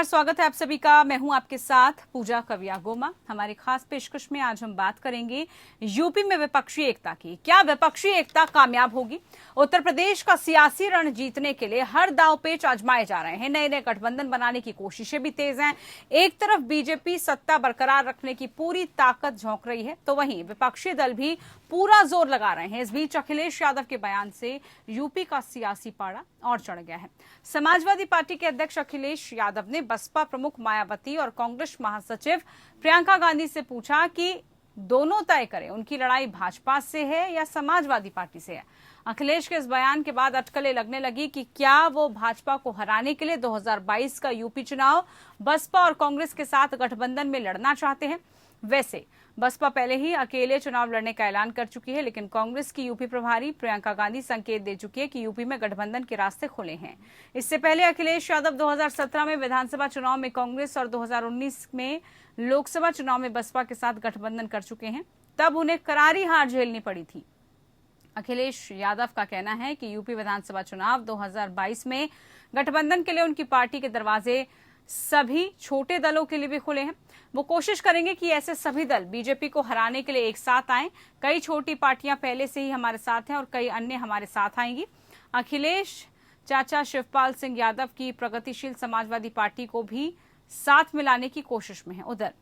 नमस्कार, स्वागत है आप सभी का। मैं हूं आपके साथ पूजा कविया गोमा। हमारी खास पेशकश में आज हम बात करेंगे यूपी में विपक्षी एकता की। क्या विपक्षी एकता कामयाब होगी? उत्तर प्रदेश का सियासी रण जीतने के लिए हर दांव पेच आजमाए जा रहे हैं। नए नए गठबंधन बनाने की कोशिशें भी तेज हैं। एक तरफ बीजेपी सत्ता बरकरार रखने की पूरी ताकत झोंक रही है, तो वहीं विपक्षी दल भी पूरा जोर लगा रहे हैं। इस बीच अखिलेश यादव के बयान से यूपी का सियासी पारा और चढ़ गया है। समाजवादी पार्टी के अध्यक्ष अखिलेश यादव ने बसपा प्रमुख मायावती और कांग्रेस महासचिव प्रियंका गांधी से पूछा कि दोनों तय करें, उनकी लड़ाई भाजपा से है या समाजवादी पार्टी से है। अखिलेश के इस बयान के बाद अटकलें लगने लगी कि क्या वो भाजपा को हराने के लिए 2022 का यूपी चुनाव बसपा और कांग्रेस के साथ गठबंधन में लड़ना चाहते हैं। वैसे बसपा पहले ही अकेले चुनाव लड़ने का ऐलान कर चुकी है, लेकिन कांग्रेस की यूपी प्रभारी प्रियंका गांधी संकेत दे चुकी है कि यूपी में गठबंधन के रास्ते खुले हैं। इससे पहले अखिलेश यादव 2017 में विधानसभा चुनाव में कांग्रेस और 2019 में लोकसभा चुनाव में बसपा के साथ गठबंधन कर चुके हैं। तब उन्हें करारी हार झेलनी पड़ी थी। अखिलेश यादव का कहना है कि यूपी विधानसभा चुनाव 2022 में गठबंधन के लिए उनकी पार्टी के दरवाजे सभी छोटे दलों के लिए भी खुले हैं। वो कोशिश करेंगे कि ऐसे सभी दल बीजेपी को हराने के लिए एक साथ आएं। कई छोटी पार्टियां पहले से ही हमारे साथ हैं और कई अन्य हमारे साथ आएंगी। अखिलेश चाचा शिवपाल सिंह यादव की प्रगतिशील समाजवादी पार्टी को भी साथ मिलाने की कोशिश में है। उधर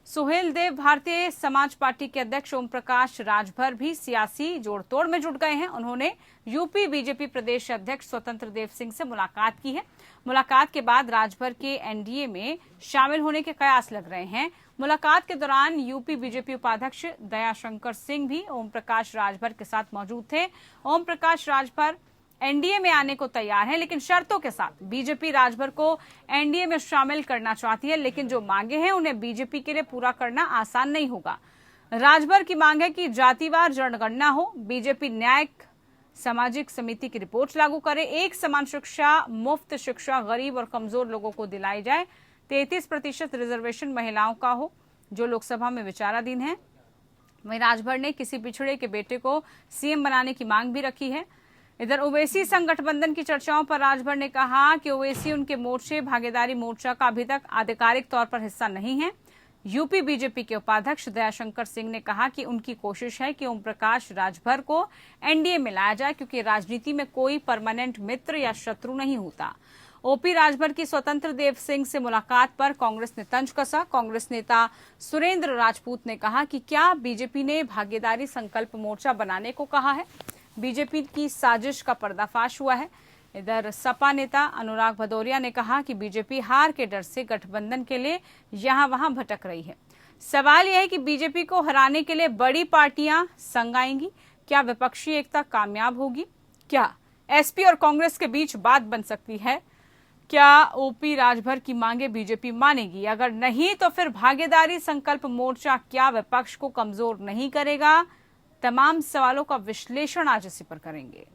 सुहेल देव भारतीय समाज पार्टी के अध्यक्ष ओम प्रकाश राजभर भी सियासी जोड़तोड़ में जुट गए हैं। उन्होंने यूपी बीजेपी प्रदेश अध्यक्ष स्वतंत्र देव सिंह से मुलाकात की है। मुलाकात के बाद राजभर के एनडीए में शामिल होने के कयास लग रहे हैं। मुलाकात के दौरान यूपी बीजेपी उपाध्यक्ष दयाशंकर सिंह भी ओम प्रकाश राजभर के साथ मौजूद थे। ओम प्रकाश राजभर एनडीए में आने को तैयार है, लेकिन शर्तों के साथ। बीजेपी राजभर को एनडीए में शामिल करना चाहती है, लेकिन जो मांगे हैं उन्हें बीजेपी के लिए पूरा करना आसान नहीं होगा। राजभर की मांग है कि जातिवार जनगणना हो, बीजेपी न्यायिक सामाजिक समिति की रिपोर्ट लागू करे, एक समान शिक्षा, मुफ्त शिक्षा गरीब और कमजोर लोगों को दिलाई जाए, 33% रिजर्वेशन महिलाओं का हो, जो लोकसभा में विचाराधीन है। वहीं राजभर ने किसी पिछड़े के बेटे को सीएम बनाने की मांग भी रखी है। इधर ओवैसी संघ गठबंधन की चर्चाओं पर राजभर ने कहा कि ओवैसी उनके मोर्चे भागीदारी मोर्चा का अभी तक आधिकारिक तौर पर हिस्सा नहीं है। यूपी बीजेपी के उपाध्यक्ष दयाशंकर सिंह ने कहा कि उनकी कोशिश है कि ओम प्रकाश राजभर को एनडीए में लाया जाए, क्योंकि राजनीति में कोई परमानेंट मित्र या शत्रु नहीं होता। ओपी राजभर की स्वतंत्र देव सिंह से मुलाकात पर कांग्रेस ने तंज कसा। कांग्रेस नेता सुरेंद्र राजपूत ने कहा कि क्या बीजेपी ने भागीदारी संकल्प मोर्चा बनाने को कहा है? बीजेपी की साजिश का पर्दाफाश हुआ है। इधर सपा नेता अनुराग भदौरिया ने कहा कि बीजेपी हार के डर से गठबंधन के लिए यहां वहां भटक रही है। सवाल यह है कि बीजेपी को हराने के लिए बड़ी पार्टियां संग आएंगी। क्या विपक्षी एकता कामयाब होगी? क्या एसपी और कांग्रेस के बीच बात बन सकती है? क्या ओपी राजभर की मांगे बीजेपी मानेगी? अगर नहीं तो फिर भागीदारी संकल्प मोर्चा क्या विपक्ष को कमजोर नहीं करेगा? तमाम सवालों का विश्लेषण आज इसी पर करेंगे।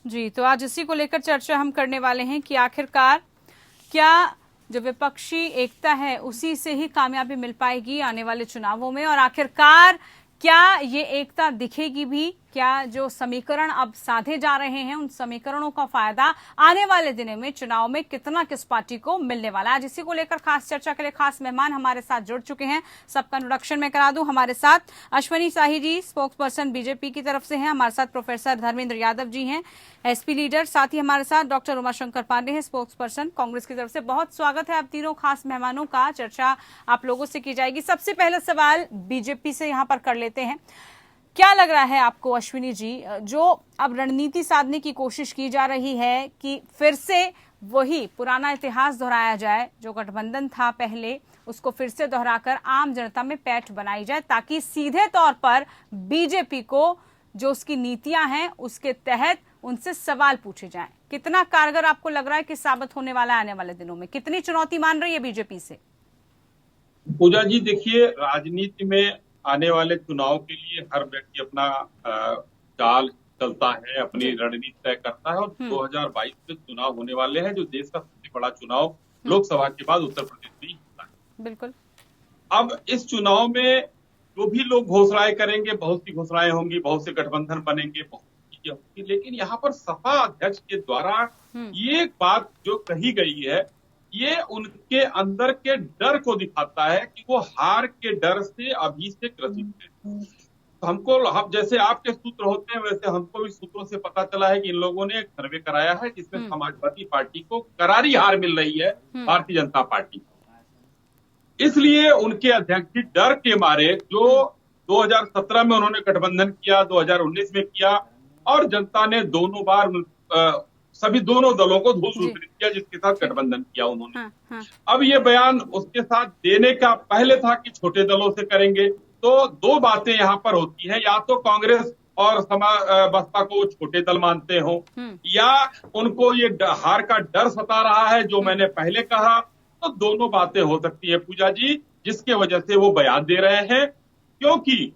जी, तो आज इसी को लेकर चर्चा हम करने वाले हैं कि आखिरकार क्या जो विपक्षी एकता है उसी से ही कामयाबी मिल पाएगी आने वाले चुनावों में, और आखिरकार क्या ये एकता दिखेगी भी? क्या जो समीकरण अब साधे जा रहे हैं उन समीकरणों का फायदा आने वाले दिनों में चुनाव में कितना किस पार्टी को मिलने वाला है? आज इसी को लेकर खास चर्चा के लिए खास मेहमान हमारे साथ जुड़ चुके हैं। सबका इंट्रोडक्शन में करा दूं। हमारे साथ अश्वनी शाही जी, स्पोक्स पर्सन बीजेपी की तरफ से हैं। हमारे साथ प्रोफेसर धर्मेंद्र यादव जी हैं, एसपी लीडर। साथ ही हमारे साथ डॉक्टर उमाशंकर पांडे हैं, स्पोक्स पर्सन कांग्रेस की तरफ से। बहुत स्वागत है आप तीनों खास मेहमानों का। चर्चा आप लोगों से की जाएगी। सबसे पहला सवाल बीजेपी से यहाँ पर कर लेते हैं। क्या लग रहा है आपको अश्विनी जी, जो अब रणनीति साधने की कोशिश की जा रही है कि फिर से वही पुराना इतिहास दोहराया जाए, जो गठबंधन था पहले उसको फिर से दोहराकर आम जनता में पैठ बनाई जाए, ताकि सीधे तौर पर बीजेपी को जो उसकी नीतियां हैं उसके तहत उनसे सवाल पूछे जाएं? कितना कारगर आपको लग रहा है कि साबित होने वाला है आने वाले दिनों में? कितनी चुनौती मान रही है बीजेपी से? पूजा जी, देखिए, राजनीति में आने वाले चुनाव के लिए हर व्यक्ति अपना चाल चलता है, अपनी रणनीति तय करता है। और 2022 में चुनाव होने वाले हैं, जो देश का सबसे बड़ा चुनाव लोकसभा के बाद उत्तर प्रदेश में ही होता है। बिल्कुल। अब इस चुनाव में जो भी लोग घोषणाएं करेंगे, बहुत सी घोषणाएं होंगी, बहुत से गठबंधन बनेंगे, बहुत सी चीजें होंगी, लेकिन यहाँ पर सपा अध्यक्ष के द्वारा ये एक बात जो कही गई है, ये उनके अंदर के डर को दिखाता है कि वो हार के डर से अभी से ग्रसित है। हम जैसे आपके सूत्र होते हैं, वैसे हमको भी सूत्रों से पता चला है कि इन लोगों ने एक सर्वे कराया है जिसमें समाजवादी पार्टी को करारी हार मिल रही है भारतीय जनता पार्टी। इसलिए उनके अध्यक्ष जी डर के मारे, जो 2017 में उन्होंने गठबंधन किया, 2019 में किया, और जनता ने दोनों बार सभी दोनों दलों को धूल वितरित किया जिसके साथ गठबंधन किया उन्होंने। अब ये बयान उसके साथ देने का पहले था कि छोटे दलों से करेंगे, तो दो बातें यहाँ पर होती हैं, या तो कांग्रेस और बसपा को छोटे दल मानते हो, या उनको ये हार का डर सता रहा है जो मैंने पहले कहा। तो दोनों बातें हो सकती है पूजा जी, जिसके वजह से वो बयान दे रहे हैं, क्योंकि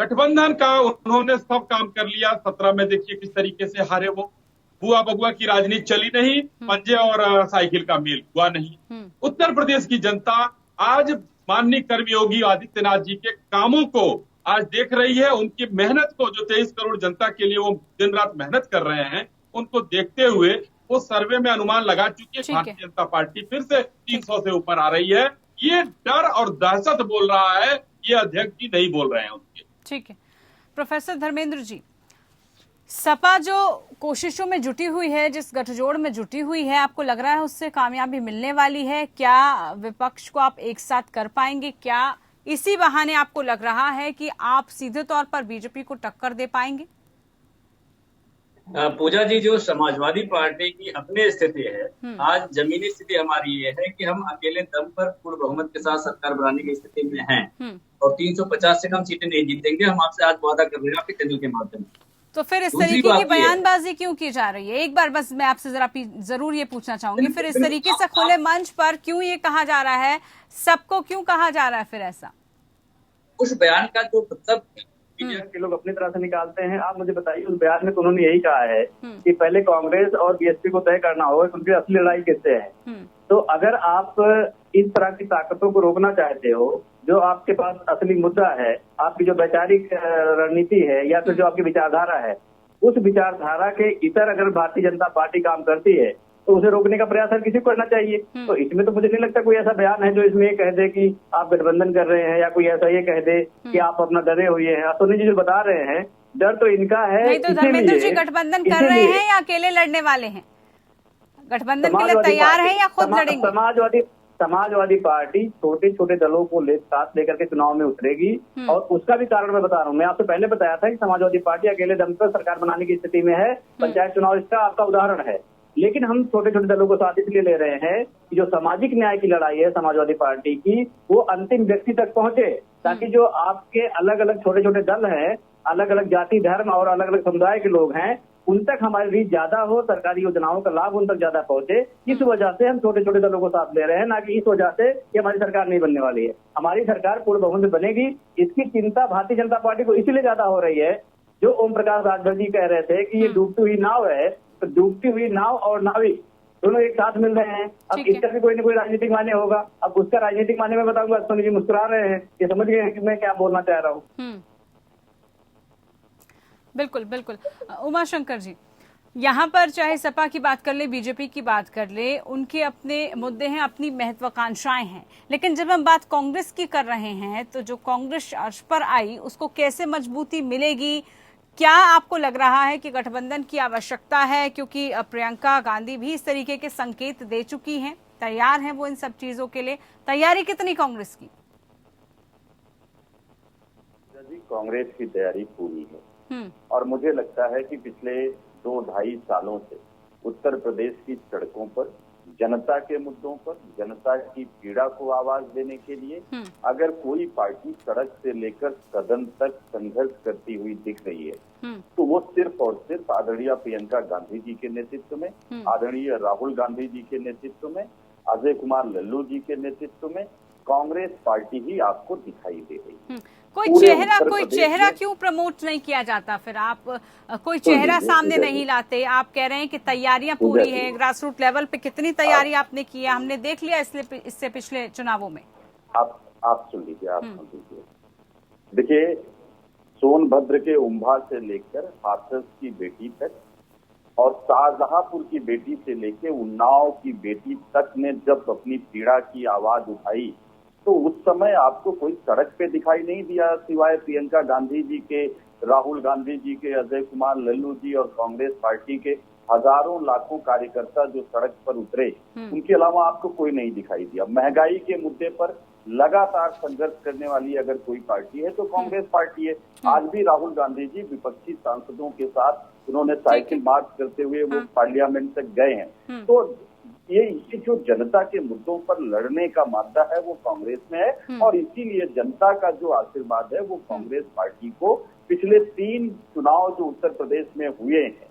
गठबंधन का उन्होंने सब काम कर लिया। 17 में देखिए किस तरीके से हारे वो, बुआ बगुआ की राजनीति चली नहीं, पंजे और साइकिल का मेल हुआ नहीं। उत्तर प्रदेश की जनता आज माननीय कर्मयोगी आदित्यनाथ जी के कामों को आज देख रही है, उनकी मेहनत को, जो 23 करोड़ जनता के लिए वो दिन रात मेहनत कर रहे हैं, उनको देखते हुए वो सर्वे में अनुमान लगा चुकी है भारतीय जनता पार्टी फिर से 300 से ऊपर आ रही है। ये डर और दहशत बोल रहा है, ये अध्यक्ष जी नहीं बोल रहे हैं उनके। ठीक है प्रोफेसर धर्मेंद्र जी, सपा जो कोशिशों में जुटी हुई है, जिस गठजोड़ में जुटी हुई है, आपको लग रहा है उससे कामयाबी मिलने वाली है? क्या विपक्ष को आप एक साथ कर पाएंगे? क्या इसी बहाने आपको लग रहा है कि आप सीधे तौर पर बीजेपी को टक्कर दे पाएंगे? पूजा जी, जो समाजवादी पार्टी की अपनी स्थिति है, आज जमीनी स्थिति हमारी ये है कि हम अकेले दम पर पूर्ण बहुमत के साथ सरकार बनाने की स्थिति में हैं और 350 से कम सीटें नहीं जीतेंगे। हम आपसे आज वादा कर रहे हैं आपके चैनल के माध्यम से। तो फिर इस तरीके की बयानबाजी क्यों की जा रही है? एक बार बस मैं आपसे जरूर ये पूछना चाहूंगी, फिर इस तरीके से खुले मंच पर क्यों ये कहा जा रहा है, सबको क्यों कहा जा रहा है फिर ऐसा? उस बयान का जो मतलब के लोग अपनी तरह से निकालते हैं, आप मुझे बताइए उस बयान में तो उन्होंने यही कहा है कि पहले कांग्रेस और बीएसपी को तय करना होगा कि उनकी असली लड़ाई किससे है। तो अगर आप इस तरह की ताकतों को रोकना चाहते हो, जो आपके पास असली मुद्दा है, आपकी जो वैचारिक रणनीति है या फिर जो आपकी विचारधारा है, उस विचारधारा के इतर अगर भारतीय जनता पार्टी काम करती है तो उसे रोकने का प्रयास हर किसी को करना चाहिए। तो इसमें तो मुझे नहीं लगता कोई ऐसा बयान है जो इसमें ये कह दे कि आप गठबंधन कर रहे हैं, या कोई ऐसा ये कह दे कि आप अपना डरे हुए हैं। सोनी जी जो बता रहे हैं, डर तो इनका है। नहीं तो धर्मेंद्र जी गठबंधन कर रहे हैं या अकेले लड़ने वाले हैं? गठबंधन के लिए तैयार है या खुद लड़ेंगे? समाजवादी पार्टी छोटे छोटे दलों को साथ लेकर के चुनाव में उतरेगी, और उसका भी कारण मैं बता रहा हूँ। मैं आपसे पहले बताया था कि समाजवादी पार्टी अकेले दम पर सरकार बनाने की स्थिति में है। पंचायत चुनाव इसका आपका उदाहरण है। लेकिन हम छोटे छोटे दलों को साथ इसलिए ले रहे हैं कि जो सामाजिक न्याय की लड़ाई है समाजवादी पार्टी की, वो अंतिम व्यक्ति तक पहुंचे, ताकि जो आपके अलग अलग छोटे छोटे दल हैं, अलग अलग जाति धर्म और अलग अलग समुदाय के लोग हैं, उन तक हमारी रीच ज्यादा हो, सरकारी योजनाओं का लाभ उन तक ज्यादा पहुंचे। इस वजह से हम छोटे छोटे दलों को साथ ले रहे हैं, ना कि इस वजह से कि हमारी सरकार नहीं बनने वाली है। हमारी सरकार पूर्ण बहुमत से बनेगी, इसकी चिंता भारतीय जनता पार्टी को इसीलिए ज्यादा हो रही है। जो ओम प्रकाश राजभर जी कह रहे थे कि ये डूबती हुई नाव है, तो डूबती हुई नाव और नाविक दोनों एक साथ मिल रहे हैं। अब इसका भी कोई न कोई राजनीतिक मान्य होगा। अब उसका राजनीतिक मान्य मैं बताऊंगा, सोनी जी मुस्कुरा रहे हैं, ये समझ गए हैं कि मैं क्या बोलना चाह रहा हूँ। बिल्कुल बिल्कुल। उमाशंकर जी, यहाँ पर चाहे सपा की बात कर ले, बीजेपी की बात कर ले, उनके अपने मुद्दे हैं, अपनी महत्वाकांक्षाएं हैं, लेकिन जब हम बात कांग्रेस की कर रहे हैं तो जो कांग्रेस अर्श पर आई उसको कैसे मजबूती मिलेगी? क्या आपको लग रहा है कि गठबंधन की आवश्यकता है? क्योंकि प्रियंका गांधी भी इस तरीके के संकेत दे चुकी हैं, तैयार हैं वो इन सब चीजों के लिए। तैयारी कितनी कांग्रेस की? कांग्रेस की तैयारी पूरी है, और मुझे लगता है कि पिछले 2-2.5 सालों से उत्तर प्रदेश की सड़कों पर जनता के मुद्दों पर, जनता की पीड़ा को आवाज देने के लिए अगर कोई पार्टी सड़क से लेकर सदन तक संघर्ष करती हुई दिख रही है, तो वो सिर्फ और सिर्फ आदरणीय प्रियंका गांधी जी के नेतृत्व में, आदरणीय राहुल गांधी जी के नेतृत्व में, अजय कुमार लल्लू जी के नेतृत्व में कांग्रेस पार्टी ही आपको दिखाई दे रही है। कोई चेहरा क्यों प्रमोट नहीं किया जाता? फिर आप कोई चेहरा सामने नहीं लाते। आप कह रहे हैं कि तैयारियां पूरी है, ग्रासरूट लेवल पे कितनी तैयारी आपने की है, हमने देख लिया इससे पिछले चुनावों में। आप सुन लीजिए, आप सुन लीजिए। देखिए, सोनभद्र के उम्भा से लेकर हाथरस की बेटी तक और शाहजहांपुर की बेटी से लेकर उन्नाव की बेटी तक ने जब अपनी पीड़ा की आवाज उठाई तो उस समय आपको कोई सड़क पे दिखाई नहीं दिया सिवाय प्रियंका गांधी जी के, राहुल गांधी जी के, अजय कुमार लल्लू जी और कांग्रेस पार्टी के हजारों लाखों कार्यकर्ता जो सड़क पर उतरे, उनके अलावा आपको कोई नहीं दिखाई दिया। महंगाई के मुद्दे पर लगातार संघर्ष करने वाली अगर कोई पार्टी है तो कांग्रेस पार्टी है। आज भी राहुल गांधी जी विपक्षी सांसदों के साथ उन्होंने साइकिल मार्च करते हुए वो पार्लियामेंट तक गए हैं। तो ये जो जनता के मुद्दों पर लड़ने का मादा है वो कांग्रेस में है और इसीलिए जनता का जो आशीर्वाद है वो कांग्रेस पार्टी को पिछले 3 चुनाव जो उत्तर प्रदेश में हुए हैं,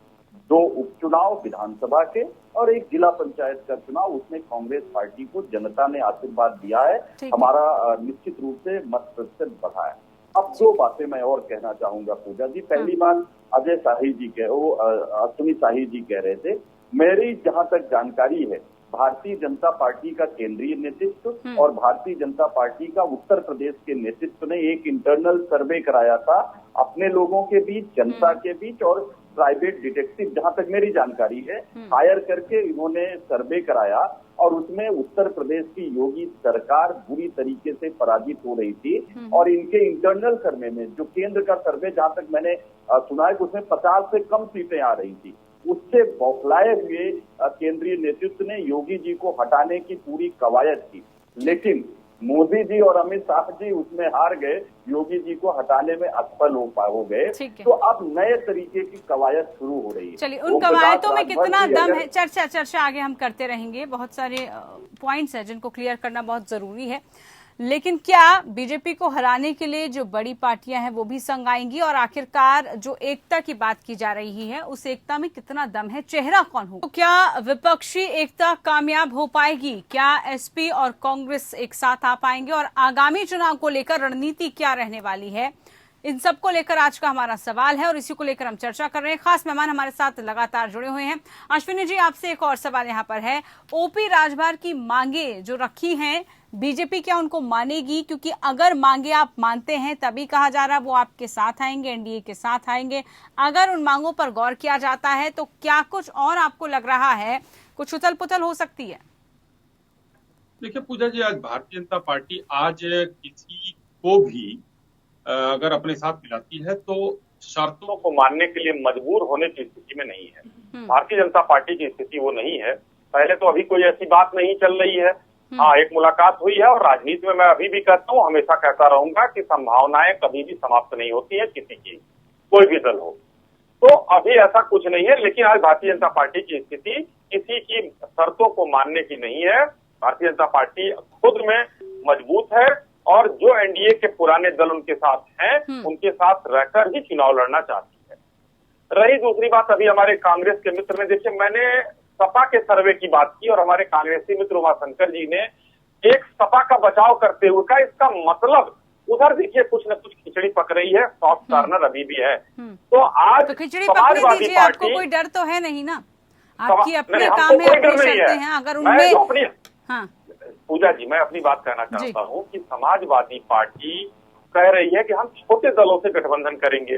2 उपचुनाव विधानसभा के और 1 जिला पंचायत का चुनाव, उसमें कांग्रेस पार्टी को जनता ने आशीर्वाद दिया है। हमारा निश्चित रूप से मत प्रतिशत बढ़ा है। अब 2 बातें मैं और कहना चाहूंगा पूजा जी। पहली बात, अजय शाही जी अश्विनी शाही जी कह रहे थे, मेरी जहां तक जानकारी है भारतीय जनता पार्टी का केंद्रीय नेतृत्व और भारतीय जनता पार्टी का उत्तर प्रदेश के नेतृत्व ने एक इंटरनल सर्वे कराया था अपने लोगों के बीच, जनता के बीच, और प्राइवेट डिटेक्टिव, जहां तक मेरी जानकारी है, हायर करके इन्होंने सर्वे कराया और उसमें उत्तर प्रदेश की योगी सरकार बुरी तरीके से पराजित हो रही थी और इनके इंटरनल सर्वे में, जो केंद्र का सर्वे जहां तक मैंने सुना है, उसमें 50 से कम सीटें आ रही थी। उससे बौखलाए हुए केंद्रीय नेतृत्व ने योगी जी को हटाने की पूरी कवायद की, लेकिन मोदी जी और अमित शाह जी उसमें हार गए, योगी जी को हटाने में असफल हो गए। तो अब नए तरीके की कवायद शुरू हो रही है। चलिए, उन कवायदों में कितना दम है, चर्चा आगे हम करते रहेंगे। बहुत सारे पॉइंट्स हैं जिनको क्लियर करना बहुत जरूरी है। लेकिन क्या बीजेपी को हराने के लिए जो बड़ी पार्टियां हैं वो भी संग आएंगी, और आखिरकार जो एकता की बात की जा रही है उस एकता में कितना दम है, चेहरा कौन होगा? तो क्या विपक्षी एकता कामयाब हो पाएगी? क्या एसपी और कांग्रेस एक साथ आ पाएंगे? और आगामी चुनाव को लेकर रणनीति क्या रहने वाली है, इन सब को लेकर आज का हमारा सवाल है और इसी को लेकर हम चर्चा कर रहे हैं। खास मेहमान हमारे साथ लगातार जुड़े हुए हैं। अश्विनी जी, आपसे एक और सवाल यहाँ पर है, ओपी राजभर की मांगे जो रखी हैं, बीजेपी क्या उनको मानेगी? क्योंकि अगर मांगे आप मानते हैं तभी कहा जा रहा है वो आपके साथ आएंगे, एनडीए के साथ आएंगे। अगर उन मांगों पर गौर किया जाता है तो क्या कुछ और आपको लग रहा है, कुछ उथल पुथल हो सकती है? देखिए पूजा जी, आज भारतीय जनता पार्टी आज किसी को भी अगर अपने साथ मिलाती है तो शर्तों को मानने के लिए मजबूर होने की स्थिति में नहीं है। भारतीय जनता पार्टी की स्थिति वो नहीं है। पहले तो अभी कोई ऐसी बात नहीं चल रही है। हाँ, एक मुलाकात हुई है और राजनीति में मैं अभी भी कहता हूँ, हमेशा कहता रहूंगा कि संभावनाएं कभी भी समाप्त नहीं होती है किसी की, कोई भी दल हो। तो अभी ऐसा कुछ नहीं है, लेकिन आज भारतीय जनता पार्टी की स्थिति किसी की शर्तों को मानने की नहीं है। भारतीय जनता पार्टी खुद में मजबूत है और जो एनडीए के पुराने दल उनके साथ हैं, उनके साथ रहकर ही चुनाव लड़ना चाहती है। रही दूसरी बात, अभी हमारे कांग्रेस के मित्र ने, देखिए मैंने सपा के सर्वे की बात की और हमारे कांग्रेसी मित्र उमाशंकर जी ने एक सपा का बचाव करते हुए कहा, इसका मतलब उधर देखिए कुछ न कुछ खिचड़ी पक रही है, सॉफ्ट कॉर्नर अभी भी है। तो आज समाजवादी पार्टी, आपको कोई डर तो है नहीं ना, आपकी अपने काम है, अपनी शर्तें हैं, अगर उनमें हाँ पूजा जी, मैं अपनी बात कहना चाहता हूँ कि समाजवादी पार्टी कह रही है कि हम छोटे दलों से गठबंधन करेंगे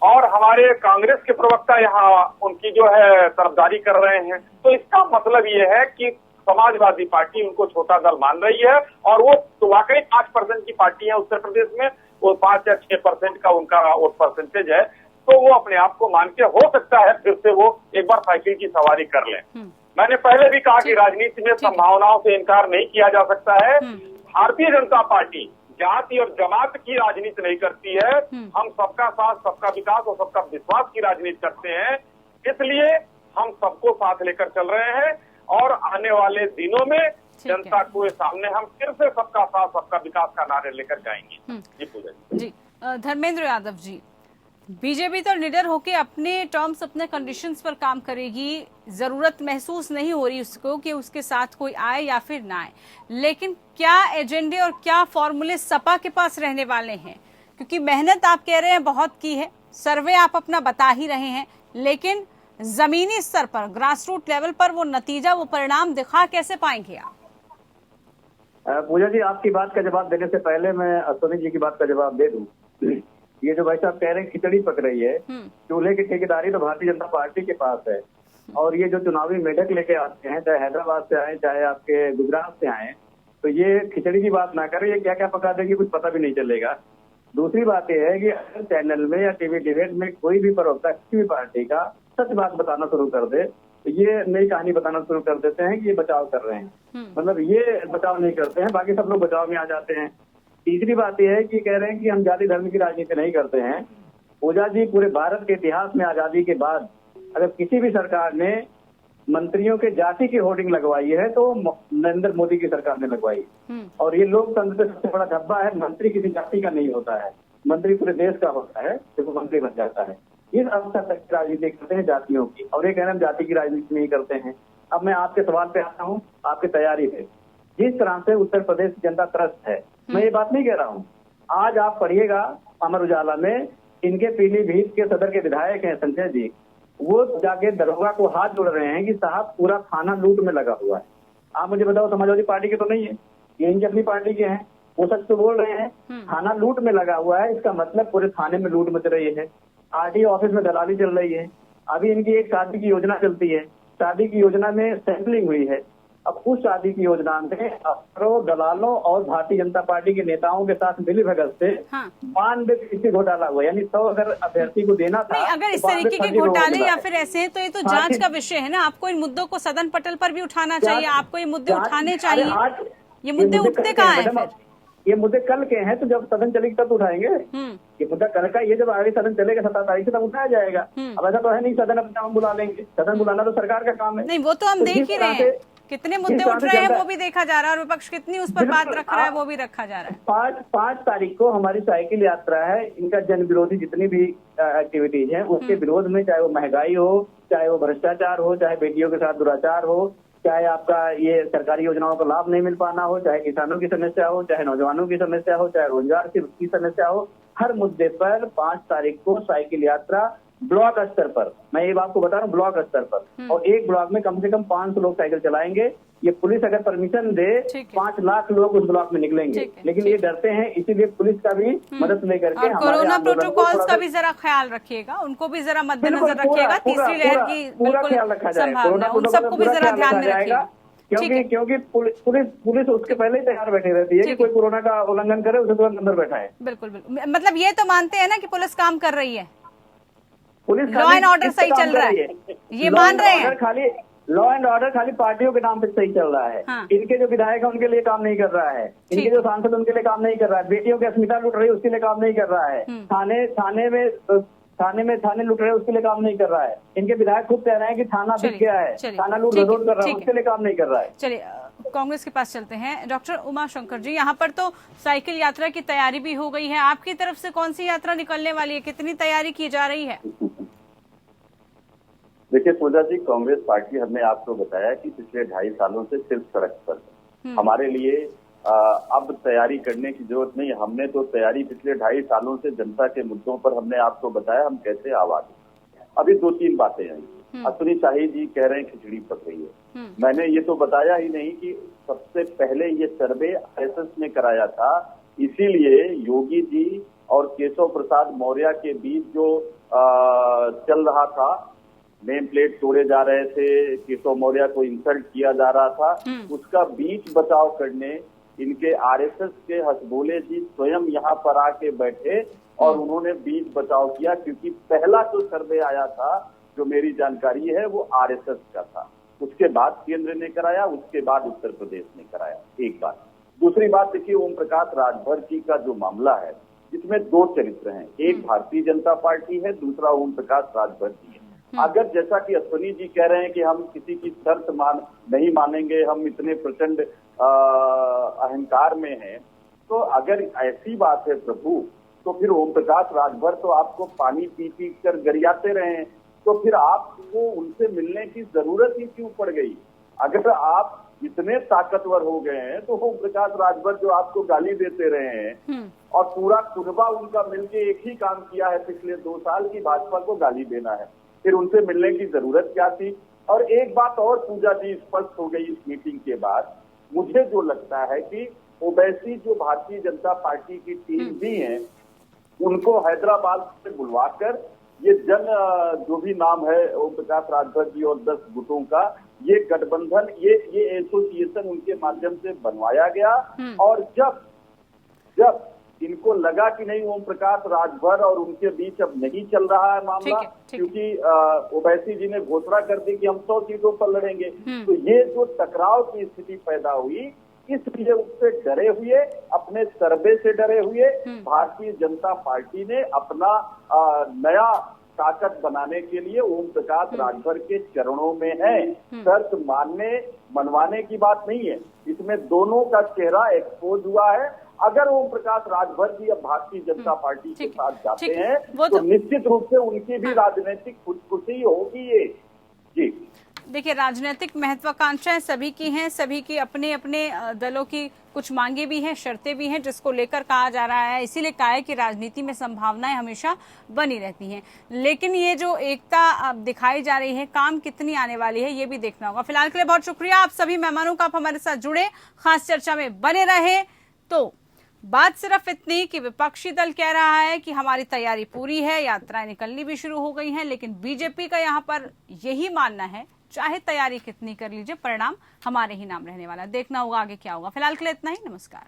और हमारे कांग्रेस के प्रवक्ता यहाँ उनकी जो है तरफदारी कर रहे हैं। तो इसका मतलब ये है कि समाजवादी पार्टी उनको छोटा दल मान रही है और वो तो वाकई 5% की पार्टी है उत्तर प्रदेश में, वो 5 या 6% का उनका वोट परसेंटेज है। तो वो अपने आप को मान के हो सकता है फिर से वो एक बार साइकिल की सवारी कर लें। मैंने पहले भी कहा कि राजनीति में संभावनाओं से इनकार नहीं किया जा सकता है। भारतीय जनता पार्टी जाति और जमात की राजनीति नहीं करती है, हम सबका साथ, सबका विकास और सबका विश्वास की राजनीति करते हैं। इसलिए हम सबको साथ लेकर चल रहे हैं और आने वाले दिनों में जनता को सामने हम फिर से सबका साथ, सबका विकास का नारे लेकर जाएंगे। जी पूजा जी। धर्मेंद्र यादव जी, बीजेपी तो निडर होके अपने टर्म्स, अपने कंडीशंस पर काम करेगी, जरूरत महसूस नहीं हो रही उसको कि उसके साथ कोई आए या फिर ना आए, लेकिन क्या एजेंडे और क्या फॉर्मूले सपा के पास रहने वाले हैं? क्योंकि मेहनत आप कह रहे हैं बहुत की है, सर्वे आप अपना बता ही रहे हैं, लेकिन जमीनी स्तर पर, ग्रास रूट लेवल पर वो नतीजा, वो परिणाम दिखा कैसे पाएंगे आप? पूजा जी, आपकी बात का जवाब देने से पहले मैं अश्विनी जी की बात का जवाब दे दूं। ये जो भाई साहब कह रहे हैं खिचड़ी पक रही है, चूल्हे की ठेकेदारी तो भारतीय जनता पार्टी के पास है। और ये जो चुनावी मेढक लेके आते हैं, चाहे हैदराबाद से आए चाहे आपके गुजरात से आए, तो ये खिचड़ी की बात ना करें, ये क्या क्या पका देंगे कुछ पता भी नहीं चलेगा। दूसरी बात यह है कि अगर चैनल में या टीवी डिबेट में कोई भी प्रवक्ता किसी भी पार्टी का सच बात बताना शुरू कर दे, तो ये नई कहानी बताना शुरू कर देते हैं कि ये बचाव कर रहे हैं। मतलब ये बचाव नहीं करते हैं, बाकी सब लोग बचाव में आ जाते हैं। तीसरी बात यह है कि कह रहे हैं कि हम जाति धर्म की राजनीति नहीं करते हैं। पूजा जी, पूरे भारत के इतिहास में आजादी के बाद अगर किसी भी सरकार ने मंत्रियों के जाति की होर्डिंग लगवाई है तो नरेंद्र मोदी की सरकार ने लगवाई। और ये लोकतंत्र का सबसे बड़ा धब्बा है, मंत्री किसी जाति का नहीं होता है, मंत्री पूरे देश का होता है, जब वो मंत्री बन जाता है। इस अवसर तक राजनीति करते हैं जातियों की, और ये कह रहे हैं जाति की राजनीति नहीं करते हैं। अब मैं आपके सवाल पे आता हूँ, आपकी तैयारी पे। जिस तरह से उत्तर प्रदेश की जनता त्रस्त है, मैं ये बात नहीं कह रहा हूँ। आज आप पढ़िएगा अमर उजाला में, इनके पीलीभीत के सदर के विधायक हैं संजय जी, वो जाके दरोगा को हाथ जोड़ रहे हैं कि साहब पूरा थाना लूट में लगा हुआ है। आप मुझे बताओ, समाजवादी पार्टी के तो नहीं है, ये इनकी अपनी पार्टी के हैं, वो सच तो बोल रहे हैं। थाना लूट में लगा हुआ है, इसका मतलब पूरे थाने में लूट मच रही है, आरटीओ ऑफिस में दलाली चल रही है। अभी इनकी एक शादी की योजना चलती है, शादी की योजना में सैंपलिंग हुई है। अब उस शादी की योजना में अफसरों, दलालों और भारतीय जनता पार्टी के नेताओं के साथ मिली भगत से 92 घोटाला हुआ, यानी 100 अगर अभ्यर्थी को देना था। नहीं, अगर इस तरीके के घोटाले या फिर ऐसे हैं तो ये तो जांच का विषय है ना। आपको इन मुद्दों को सदन पटल पर भी उठाना चाहिए, आपको ये मुद्दे उठाने चाहिए। ये मुद्दे उठते कहाँ हैं फिर? ये मुद्दे कल के हैं, तो जब सदन चलेगी तब उठाएंगे। ये मुद्दा कल का, ये जब आगे सदन चलेगा 17 तारीख से तब उठाया जाएगा। अब ऐसा तो है नहीं सदन अपना हम बुला लेंगे, सदन बुलाना तो सरकार का काम है। नहीं, वो तो हम देख ही रहे हैं, कितने मुद्दे उठ रहे हैं वो भी देखा जा रहा है, और विपक्ष कितनी उस पर बात रख रहा है वो भी रखा जा रहा है। 5 तारीख को हमारी साइकिल यात्रा है। इनका जन विरोधी जितनी भी एक्टिविटीज हैं उसके विरोध में, चाहे वो महंगाई हो, चाहे वो भ्रष्टाचार हो, चाहे बेटियों के साथ दुराचार हो, चाहे आपका ये सरकारी योजनाओं का लाभ नहीं मिल पाना हो, चाहे किसानों की समस्या हो, चाहे नौजवानों की समस्या हो, चाहे रोजगार की समस्या हो, हर मुद्दे पर 5 तारीख को साइकिल यात्रा ब्लॉक स्तर पर, मैं ये आपको बता रहा हूँ, ब्लॉक स्तर पर, और एक ब्लॉक में कम से कम 500 लोग साइकिल चलाएंगे। ये पुलिस अगर परमिशन दे 5 लाख लोग उस ब्लॉक में निकलेंगे, लेकिन ये डरते हैं, इसीलिए पुलिस का भी मदद लेकर के कोरोना प्रोटोकॉल्स का भी जरा ख्याल रखिएगा, उनको भी जरा मद्देनजर रखिएगा। तीसरी लहर की पूरा ख्याल रखा जाएगा, उन सबको भी जरा ध्यान में रखिएगा, क्योंकि पुलिस उसके पहले ही तैयार बैठी रहती है कि कोई कोरोना का उल्लंघन करे उसे तुरंत अंदर बैठा है। बिल्कुल बिल्कुल, मतलब ये तो मानते हैं ना कि पुलिस काम कर रही है, पुलिस लॉ एंड ऑर्डर सही चल रहा है, ये मान रहे हैं। खाली लॉ एंड ऑर्डर खाली पार्टियों के नाम पे सही चल रहा है। इनके जो विधायक है उनके लिए काम नहीं कर रहा है, इनके जो सांसद उनके लिए काम नहीं कर रहा है, बेटियों की अस्मिता लूट रही है उसके लिए काम नहीं कर रहा है, थाने लूट रहे हैं उसके लिए काम नहीं कर रहा है। इनके विधायक खुद कह रहे हैं कि थाना बिक गया है, थाना लूट रोड कर रहा है, उसके लिए काम नहीं कर रहा है। चलिए कांग्रेस के पास चलते हैं। डॉक्टर उमा शंकर जी, यहाँ पर तो साइकिल यात्रा की तैयारी भी हो गई है, आपकी तरफ से कौन सी यात्रा निकलने वाली है, कितनी तैयारी की जा रही है? देखिए पूजा जी, कांग्रेस पार्टी, हमने आपको बताया कि पिछले 2.5 सालों से सिर्फ सड़क पर है। हमारे लिए अब तैयारी करने की जरूरत नहीं। हमने तो तैयारी पिछले 2.5 सालों से जनता के मुद्दों पर हमने आपको बताया हम कैसे आवाज। अभी 2-3 बातें आई। अश्विनी शाही जी कह रहे हैं खिचड़ी पक रही है। मैंने ये तो बताया ही नहीं कि सबसे पहले ये सर्वे आरएसएस ने कराया था, इसीलिए योगी जी और केशव प्रसाद मौर्य के बीच जो चल रहा था, नेम प्लेट तोड़े जा रहे थे, केशव मौर्य को इंसल्ट किया जा रहा था, उसका बीच बचाव करने इनके आरएसएस के हसबोले जी स्वयं यहाँ पर आके बैठे और उन्होंने बीच बचाव किया, क्योंकि पहला जो सर्वे आया था, जो मेरी जानकारी है, वो आरएसएस का था। उसके बाद केंद्र ने कराया, उसके बाद उत्तर प्रदेश ने कराया। एक बात। दूसरी बात देखिए, ओम प्रकाश राजभर जी का जो मामला है, इसमें 2 चरित्र हैं, एक भारतीय जनता पार्टी है, दूसरा ओम प्रकाश राजभर जी है। अगर जैसा कि अश्विनी जी कह रहे हैं कि हम किसी की शर्त नहीं मानेंगे, हम इतने प्रचंड अहंकार में हैं, तो अगर ऐसी बात है प्रभु, तो फिर ओम प्रकाश राजभर तो आपको पानी पी पी कर गरियाते रहे हैं, तो फिर आपको उनसे मिलने की जरूरत ही क्यों पड़ गई? अगर आप इतने ताकतवर हो गए हैं तो ओम प्रकाश राजभर जो आपको गाली देते रहे हैं और पूरा कुनबा उनका मिलके एक ही काम किया है पिछले 2 साल की भाजपा को गाली देना है, फिर उनसे मिलने की जरूरत क्या थी? और एक बात और पूजा जी स्पष्ट हो गई इस मीटिंग के बाद मुझे जो लगता है कि ओवैसी जो भारतीय जनता पार्टी की टीम भी है, उनको हैदराबाद से बुलवाकर ये जो भी नाम है ओम प्रकाश राजभर जी और 10 गुटों का, ये गठबंधन, ये एसोसिएशन उनके माध्यम से बनवाया गया। और जब इनको लगा कि नहीं, ओम प्रकाश राजभर और उनके बीच अब नहीं चल रहा है मामला, क्योंकि ओवैसी जी ने घोषणा कर दी कि हम 100 सीटों पर लड़ेंगे, तो ये जो टकराव की स्थिति पैदा हुई, इसलिए उससे डरे हुए, अपने सर्वे से डरे हुए भारतीय जनता पार्टी ने अपना नया ताकत बनाने के लिए ओम प्रकाश राजभर के चरणों में है। शर्त मनवाने की बात नहीं है, इसमें दोनों का चेहरा एक्सपोज हुआ है। अगर ओम प्रकाश राजभर जी अब भारतीय जनता पार्टी के साथ जाते हैं तो निश्चित रूप से उनकी भी राजनीतिक खुदकुशी होगी ये। जी देखिए, राजनीतिक महत्वाकांक्षाएं सभी की हैं, सभी की अपने अपने दलों की कुछ मांगे भी हैं, शर्तें भी हैं, जिसको लेकर कहा जा रहा है, इसीलिए कहा है कि राजनीति में संभावनाएं हमेशा बनी रहती हैं। लेकिन ये जो एकता अब दिखाई जा रही है, काम कितनी आने वाली है, ये भी देखना होगा। फिलहाल के लिए बहुत शुक्रिया आप सभी मेहमानों का, आप हमारे साथ जुड़े, खास चर्चा में बने रहे। तो बात सिर्फ इतनी कि विपक्षी दल कह रहा है कि हमारी तैयारी पूरी है, यात्राएं निकलनी भी शुरू हो गई हैं, लेकिन बीजेपी का यहाँ पर यही मानना है, चाहे तैयारी कितनी कर लीजिए, परिणाम हमारे ही नाम रहने वाला। देखना होगा आगे क्या होगा। फिलहाल के लिए इतना ही, नमस्कार।